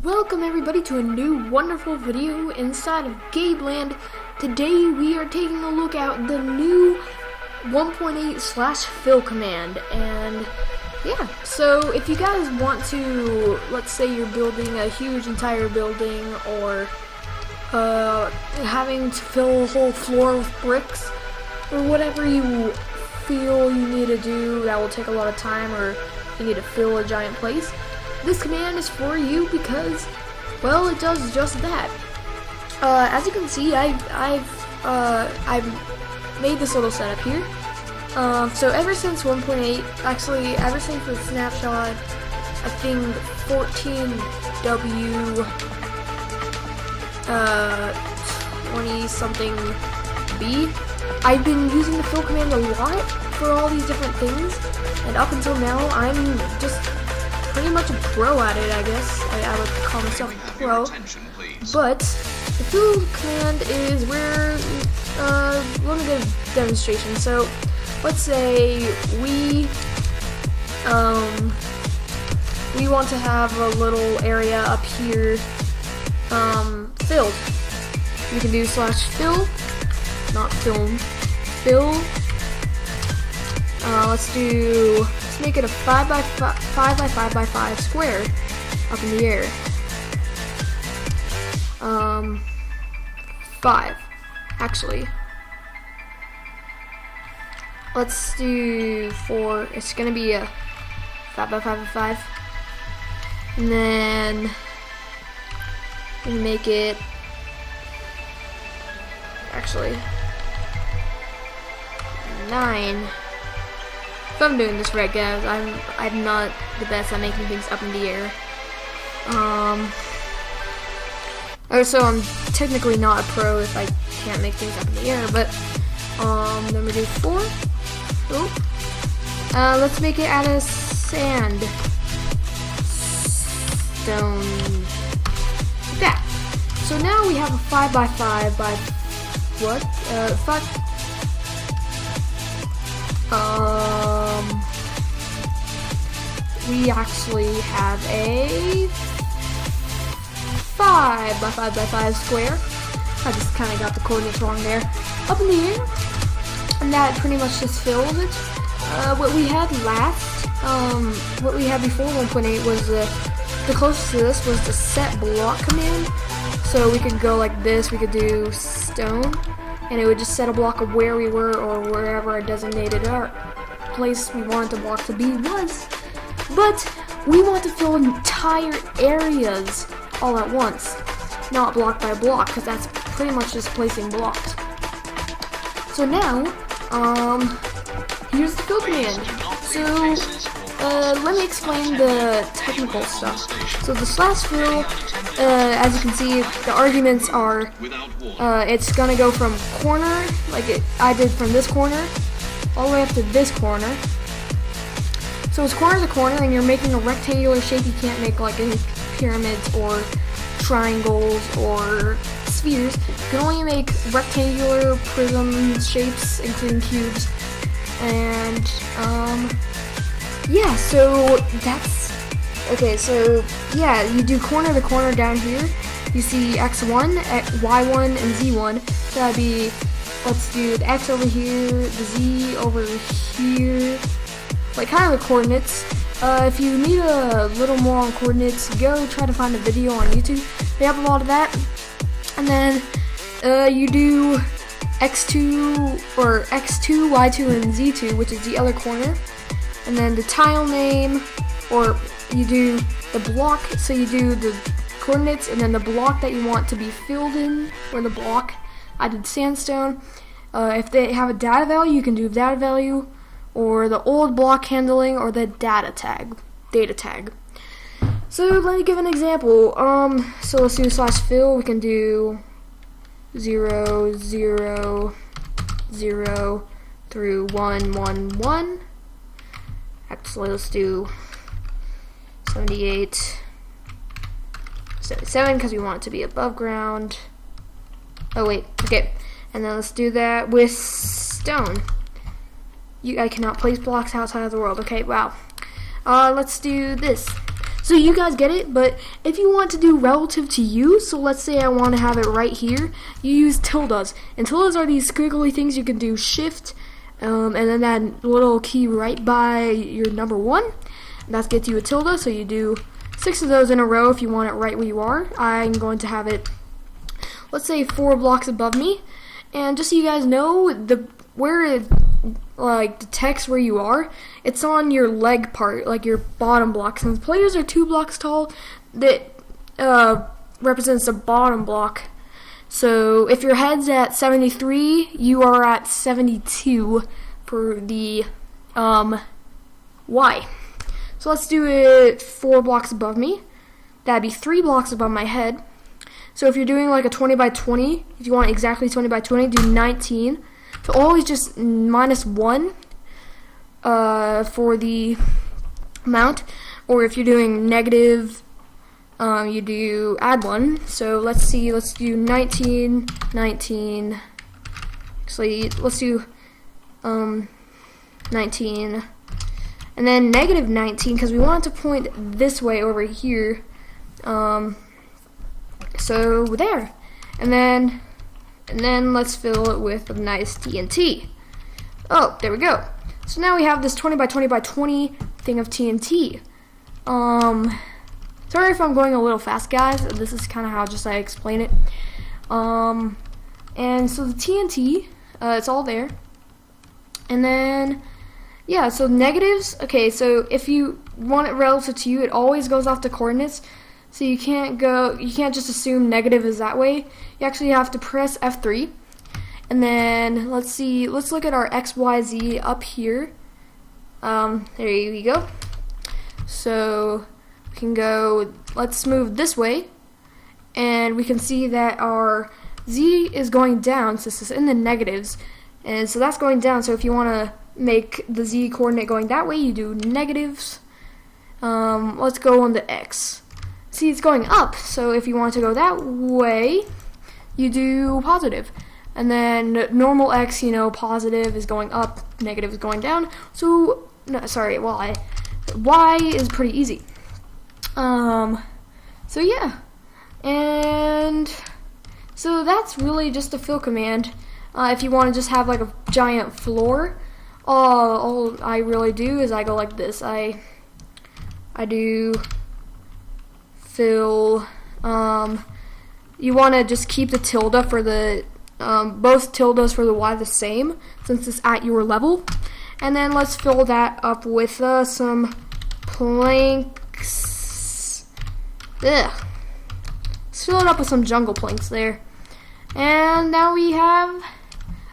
Welcome everybody to a new wonderful video inside of GabeLand. Today we are taking a look at the new 1.8/fill command, and yeah, so if you guys want to, let's say you're building a huge entire building, or having to fill a whole floor with bricks, or whatever you feel you need to do that will take a lot of time, or you need to fill a giant place, this command is for you because, well, it does just that. As you can see, I've made this little setup here. So ever since 1.8, actually ever since the snapshot, I think 14W 20 something B, I've been using the fill command a lot for all these different things, and up until now I'm just pretty much a pro at it, I guess. I would call myself a pro. But the fill command is where, let me give a demonstration. So let's say we want to have a little area up here filled. You can do /fill, not film, fill. Let's make it a 5 by 5 square up in the air. 5 actually. Let's do 4. It's gonna be a 5 by 5 by 5, and then we make it actually 9. If I'm doing this right, guys, I'm not the best at making things up in the air. So I'm technically not a pro if I can't make things up in the air, but then we do 4. Oh. Let's make it out of sand. Stone. Like that. So now we have a 5 by 5 by what? 5. We actually have a 5 by 5 by 5 square. I just kind of got the coordinates wrong there. Up in the air, and that pretty much just fills it. What we had last, what we had before 1.8 was the closest to this was the set block command. So we could go like this. We could do stone, and it would just set a block of where we were, or wherever our designated place we wanted the block to be was. But we want to fill entire areas all at once, not block by block, because that's pretty much just placing blocks. So now, here's the fill command. So let me explain the technical stuff. So the /fill, as you can see, the arguments are, it's gonna go from corner, like I did from this corner, all the way up to this corner. So it's corner to corner, and you're making a rectangular shape. You can't make like any pyramids or triangles or spheres. You can only make rectangular prism shapes, including cubes. And yeah, so that's okay. So yeah, you do corner to corner down here. You see x1, y1, and z1. So that'd be, let's do the x over here, the z over here, like kind of the coordinates. If you need a little more on coordinates, go try to find a video on YouTube. They have a lot of that. And then you do x2, or x2, y2, and z2, which is the other corner. And then the tile name, or you do the block, so you do the coordinates and then the block that you want to be filled in, or the block. I did sandstone. If they have a data value, you can do data value, or the old block handling, or the data tag. So let me give an example. So let's do /fill. We can do 0, 0, 0 through 1, 1, 1. Actually, let's do 78, 77, because we want it to be above ground. Oh wait, okay. And then let's do that with stone. I cannot place blocks outside of the world. Okay, wow. Let's do this. So you guys get it, but if you want to do relative to you, so let's say I want to have it right here, you use tildes. And tildes are these squiggly things. You can do shift, and then that little key right by your number 1. And that gets you a tilde, so you do 6 of those in a row if you want it right where you are. I'm going to have it, let's say 4 blocks above me. And just so you guys know, like the text where you are, it's on your leg part, like your bottom block. Since players are 2 blocks tall, that represents the bottom block. So if your head's at 73, you are at 72 for the Y. So let's do it 4 blocks above me. That'd be 3 blocks above my head. So if you're doing like a 20 by 20, if you want exactly 20 by 20, do 19. So always just -1 for the amount. Or if you're doing negative, you do add 1. So let's do 19, 19. Actually, let's do 19. And then negative 19, because we want it to point this way over here. So there. And then let's fill it with a nice TNT. Oh, there we go. So now we have this 20 by 20 by 20 thing of TNT. Sorry if I'm going a little fast, guys. This is kind of how I explain it. And so the TNT, it's all there. And then, yeah, so negatives. Okay, so if you want it relative to you, it always goes off the coordinates. So you can't just assume negative is that way. You actually have to press F3. And then let's look at our XYZ up here. There you go. So we can go, let's move this way. And we can see that our Z is going down, so this is in the negatives. And so that's going down. So if you want to make the Z coordinate going that way, you do negatives. Let's go on the X. See, it's going up, so if you want to go that way, you do positive. And then normal X, positive is going up, negative is going down. So, no, sorry, Y. Y is pretty easy. So yeah. And so that's really just a fill command. If you want to just have like a giant floor, all I really do is I go like this. I do fill. You want to just keep the tilde for the both tildes for the Y the same, since it's at your level. And then let's fill that up with some planks. Ugh. Let's fill it up with some jungle planks there. And now we have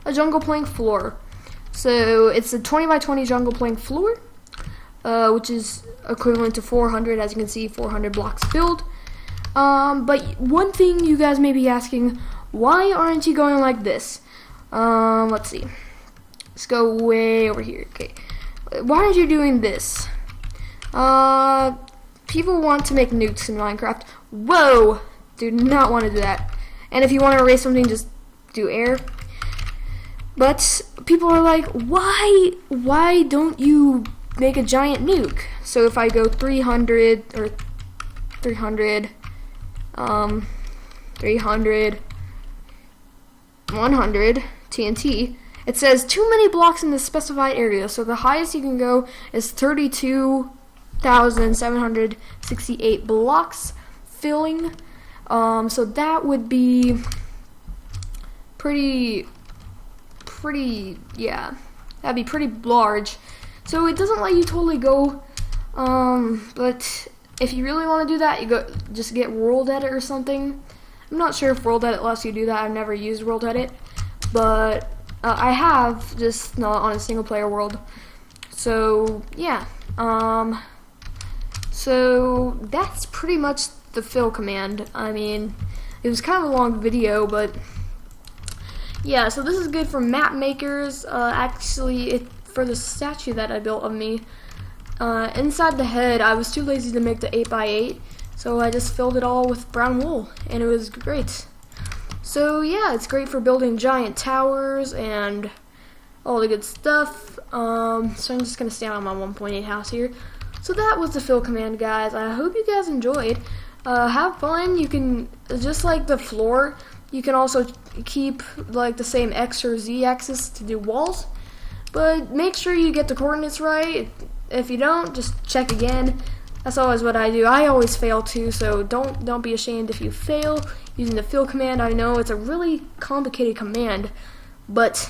a jungle plank floor. So it's a 20 by 20 jungle plank floor, which is equivalent to 400, as you can see, 400 blocks filled. But one thing you guys may be asking, why aren't you going like this? Let's see. Let's go way over here. Okay. Why aren't you doing this? People want to make nukes in Minecraft. Whoa! Do not want to do that. And if you want to erase something, just do air. But people are like, why don't you make a giant nuke? So if I go 300 or 300, 300, 100 TNT, it says too many blocks in the specified area. So the highest you can go is 32,768 blocks filling. So that would be pretty, yeah, that'd be pretty large. So it doesn't let you totally go, but if you really want to do that, you just get World Edit or something. I'm not sure if World Edit lets you do that. I've never used World Edit, but I have, just not on a single player world. So yeah, so that's pretty much the fill command. I mean, it was kind of a long video, but yeah, so this is good for map makers. Actually, for the statue that I built of me, inside the head, I was too lazy to make the 8x8, so I just filled it all with brown wool, and it was great. So yeah, it's great for building giant towers and all the good stuff. So I'm just going to stand on my 1.8 house here. So So that was the fill command, guys. I hope you guys enjoyed. Have fun. You can, just like the floor, you can also keep like the same X or Z axis to do walls. But make sure you get the coordinates right. If you don't, just check again. That's always what I do. I always fail too, so don't be ashamed if you fail using the fill command. I know it's a really complicated command, but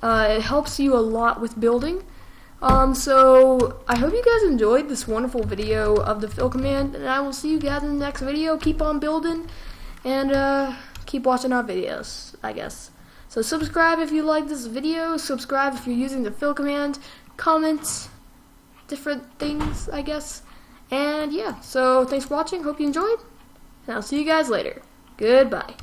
it helps you a lot with building. So I hope you guys enjoyed this wonderful video of the fill command, and I will see you guys in the next video. Keep on building, and keep watching our videos, I guess. So subscribe if you like this video, subscribe if you're using the fill command, comment different things, I guess. And yeah, so thanks for watching, hope you enjoyed, and I'll see you guys later. Goodbye.